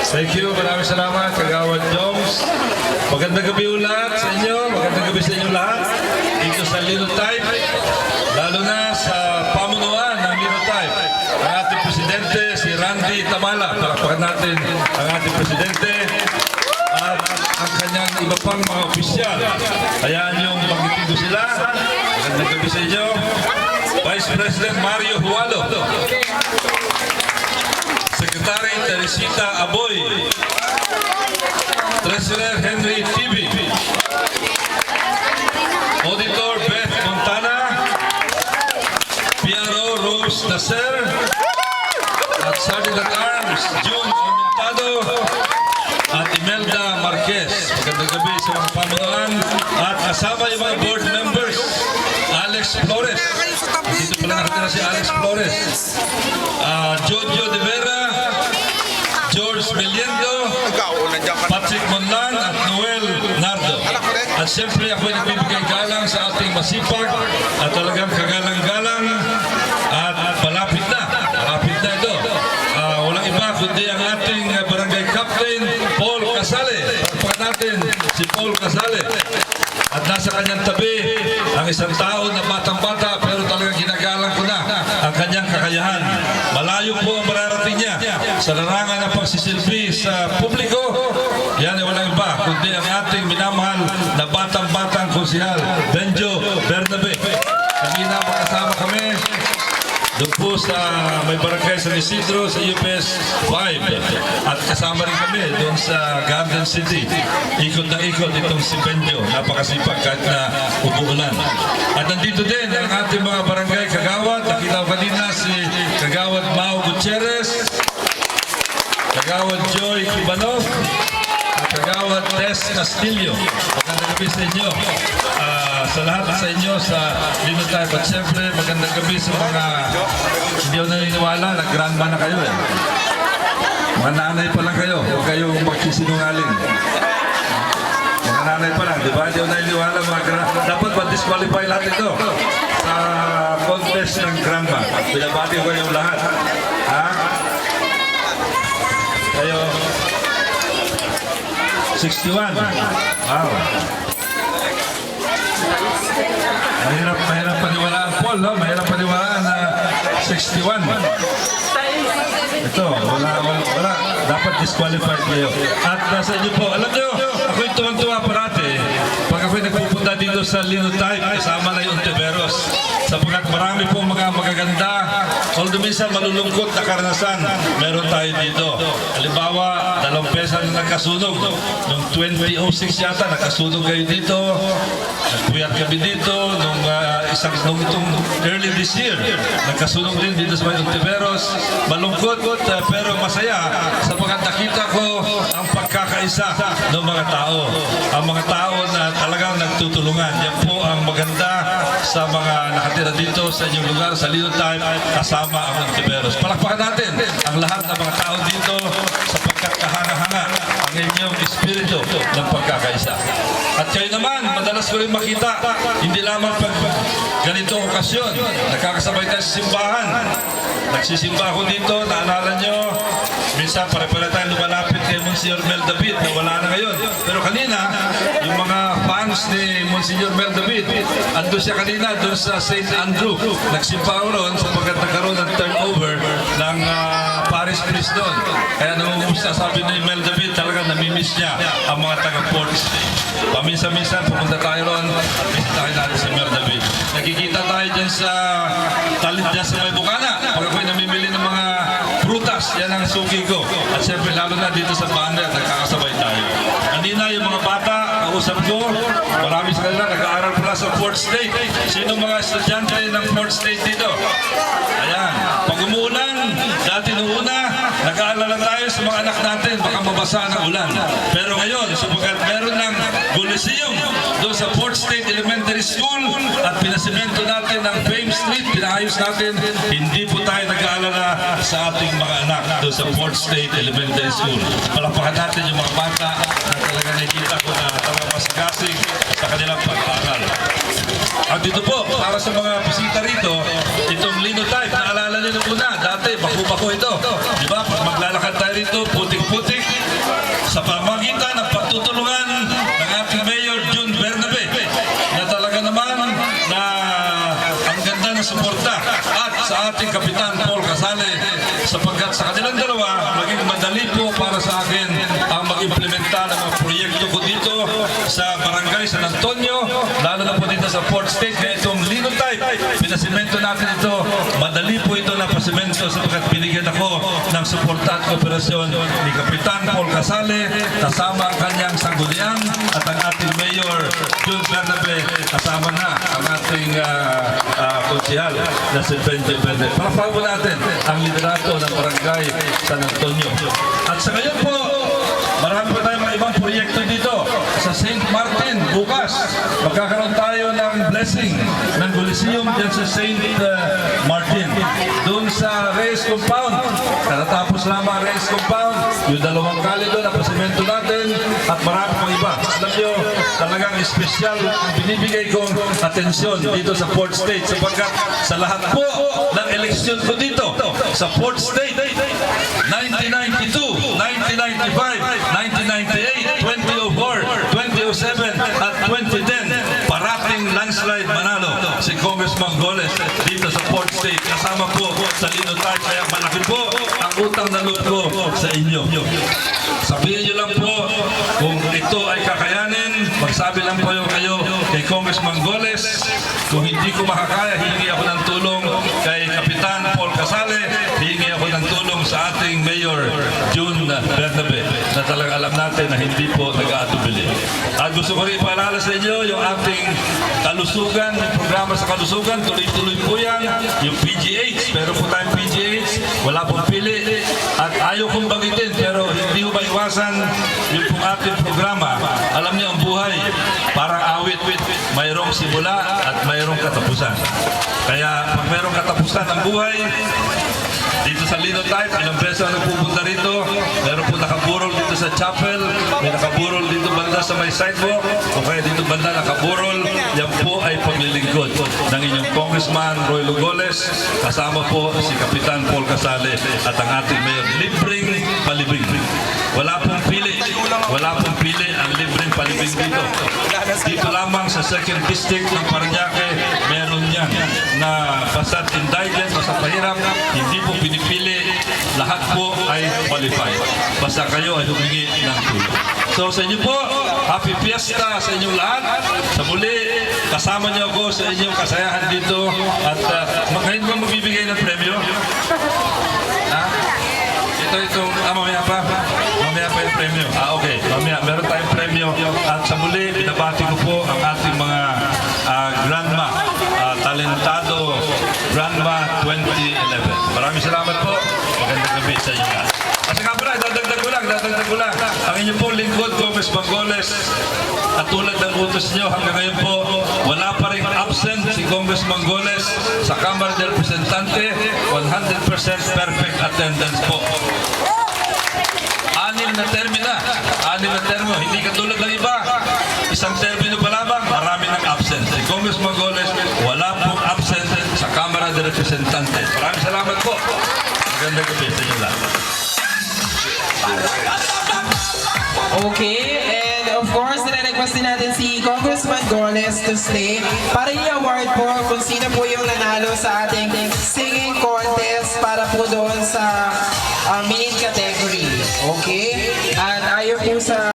Thank you, maraming salamat, Kagawad Jones. Magandang gabi ulit sa inyo, magandang gabi sa inyo lahat. Dito sa Linotype, lalo na sa pamunuan ng Linotype. Ang ating presidente, si Randy Tamala. Palakpakan natin ang ating presidente at ang kanyang iba pang mga opisyal. Hayaan niyong banggitin ko sila. Magandang gabi sa inyo. Vice President Mario Hualo, Secretary Teresita Aboy, Treasurer Henry Tibi, Auditor Beth Montana, PRO Rose Nasser, at Sergeant at Arms June Aumentado at Imelda Marquez. Magandang gabi sa mga pamunuan at kasama yung mga board members. Alex Flores, dito pala nakatira si Alex Flores, Jojo De Vera, George Meliendo, Patrick Monlan at Noel Nardo. At siyempre ako'y nagbibigay galang sa ating masipag at talagang kagalang-galang at malapit na ito. Walang iba kundi ang ating barangay captain Paul Casale. Pagpakan natin si Paul Casale. At nasa kanyang tabi ang isang tao na batang-bata pero talagang ginagalang ko na ang kanyang kakayahan. Malayo po ang mararating niya sa larangan ng pagsisilbi sa publiko. Yan ay walang iba kundi ang ating minamahal na batang-batang konsihal, Benjo Bernabe. Kanina makasama kami doon po sa may barangay sa Isidro sa UPS 5 at kasama rin kami doon sa Garden City. Ikot na ikot itong si Benjo, napakasipag kahit na umuulan. At nandito din ang ating mga barangay kagawad. Nakita ko kanina si Kagawad Mau Gutierrez, Kagawad Joy Kibanov, at Kagawad Tess Castillo. Magandang gabi sa inyo. Sa lahat sa inyo sa Linotype at siyempre magandang gabi sa mga hindi ako naniniwala na grandma na kayo eh. Mga nanay pa lang kayo, huwag kayong magsisinungaling. Mga nanay pa lang, di ba? Hindi ako naniniwala mga grandma. Dapat ma-disqualify lahat ito sa contest ng grandma. Binabati ko kayong lahat. Ha? Kayo 61. Wow. Mahirap paniwalaan, Paul, no? Mahirap paniwalaan na 61. Ito, wala. Dapat disqualified kayo. At nasa inyo po, alam nyo, ako'y tuwang-tuwa parati pag ako'y nagpupunta dito sa Linotype, kasama na yung Ontiveros. Sapagkat marami pong mga magaganda, although minsan malulungkot na karanasan, meron tayo dito. Halimbawa, 2 pesa na nagkasunog. Noong 2006 yata, nagkasunog kayo dito. Nagpuyat kami dito. Nung itong early this year, nagkasunog din dito sa Ontiveros. Malungkot, pero masaya. Sapagkat nakita ko ang pagkakaisa ng mga tao. Ang mga tao na talagang nagtutulungan. Yan po ang maganda sa mga nakatira dito sa inyong lugar, sa Linotype, kasama ang Ontiveros. Palakpakan natin ang lahat ng mga tao dito sa pagkakahanga-hanga ang inyong espiritu ng pagkakaisa. At kayo naman, madalas ko rin makita, hindi lamang pag ganito okasyon, nakakasabay tayo sa simbahan. Nagsisimba ako dito, naalala nyo, minsan pare-pare tayo lumalapit kay Monsignor Mel David na wala na ngayon. Pero kanina, yung mga fans ni Monsignor Mel David, andun siya kanina doon sa St. Andrew. Nagsimba ako roon sapagkat nagkaroon ng turnover ng parish priest doon. Kaya namumusta, sabi ni Mel David, talaga namimiss niya ang mga taga-Port State. Paminsan-minsan pumunta tayo roon, bisitahin natin si Mel David. Nakikita tayo dyan sa talit dyan sa may bukana. Pag ako'y namimili ng mga prutas, yan ang suki ko. At siyempre lalo na dito sa banner, nagkakasabay tayo. Kanina yung mga bata, kausap ko, marami sa kanila nag-aaral pala sa Port State. Sino mga estudyante ng Port State dito? Ayan, pag umuulan, dati nung una, nag-aalala tayo sa mga anak natin, baka mabasa ng ulan. Pero ngayon, sapagkat meron ng Coliseum doon sa Port State Elementary School at pinasimento natin ng Fame Street, pinaayos natin, hindi po tayo nag-aalala sa ating mga anak doon sa Port State Elementary School. Palakpakan natin yung mga bata na talaga nakikita ko na talagang masagasig sa kanilang pag-aaral. At dito po, para sa mga bisita rito, itong Linotype, naalala nyo na muna, dati, baku-bako ito. Diba? Pag maglalakad tayo rito, putik-putik, pamagitan ng pagtutulungan ng ating Mayor June Bernabe na talaga naman na ang ganda ng suporta at sa ating Kapitan Paul Casale sapagkat sa kanilang dalawa maging madali po para sa akin ang mag-implementa ng mga proyekto ko dito sa Barangay San Antonio, lalo na po dito sa Port State. Kaya itong linotype, pinasimento natin ito, madali po ito na pasimento sapagkat binigyan ako ng suporta at kooperasyon ni Kapitan Paul Casale kasama ang kanyang sanggunian at ang ating Mayor June Bernabe kasama na ang ating konsihal na si Benji Berde. Palakpakan po natin ang liderato ng Barangay San Antonio. At sa ngayon po, marami pa tayong mga ibang proyekto dito. Sa St. Martin, bukas, magkakaroon tayo ng blessing ng Coliseum dyan sa St. Martin. Doon sa Reyes Compound, katatapos lamang Reyes Compound, yung dalawang kali doon, napasimento natin, at marami pang iba. Alam nyo, talagang espesyal ang binibigay kong atensyon dito sa Port State sapagkat sa lahat po ng eleksyon ko dito sa Port State, 1992, 1995, 1998, 2004, 2007 at 2010, parating landslide manalo si Congressman Goles dito sa Port State kasama po sa linotype. Kaya malaki po ang utang na loob ko sa inyo. Sabihin nyo lang po kung ito ay kakayanin, magsabi lang po kayo kay Congressman Goles. Kung hindi ko makakaya, hihingi ako ng tulong kay Kapitan Paul Casale, hihingi ako ng tulong sa ating Mayor June Bernabe na talagang alam natin na hindi po nag-aatubili. At gusto ko rin ipaalala sa inyo yung ating kalusugan, yung programa sa kalusugan, tuloy-tuloy po yan, yung PGH, pero po tayong PGH, wala pong pili. At ayaw kong bagitin, pero hindi ko maiwasan yung pong ating programa. Alam niyo ang buhay, parang awit, mayroong simula at mayroong katapusan. Kaya pag mayroong katapusan ang buhay, dito sa linotype, ilang beses ako nagpupunta rito. Meron po nakaburol dito sa chapel, may nakaburol dito banda sa may sidewalk, o kaya dito banda nakaburol. Yan po ay paglilingkod ng inyong Congressman Roy Lugoles, kasama po si Kapitan Paul Casale at ang ating Mayor. Libreng palibing. Wala pong pili. Wala pong pili ang libreng palibing dito. Dito lamang sa 2nd District ng Parañaque, meron yan na basta't indigent, basta pahirap, hindi po pinipili, lahat po ay qualified. Basta kayo ay humingi ng tulong. So sa inyo po, happy fiesta sa inyong lahat. Sa muli, kasama niyo ako sa inyong kasayahan dito. At ngayon ba magbibigay ng premyo? Ha? Itong, mamaya pa? Mamaya pa yung premyo. Okay. Mamaya, meron tayong premyo. At sa muli, binabati ko po ang ating mga grandma, talentado Grandma 2011. Maraming salamat po. Magandang gabi sa inyo lahat. Kasi nga pala, dadagdag ko lang. Ang inyong po lingkod, Congressman Goles, at tulad ng utos nyo, hanggang ngayon po, wala pa rin absent si Congressman Goles sa Kamara del Representante, 100% perfect attendance po. Anim na termo, hindi katulad ng iba. Isang termino pa lamang, marami ng absent. Si Congressman Goles, wala pong absent sa Kamara del Representante. Maraming salamat po. Magandang gabi sa inyo lahat. Okay, and of course, nire-request din natin si Congressman Goles to stay para i-award po kung sino po yung nanalo sa ating singing contest para po doon sa main category. Okay? At ayaw po sa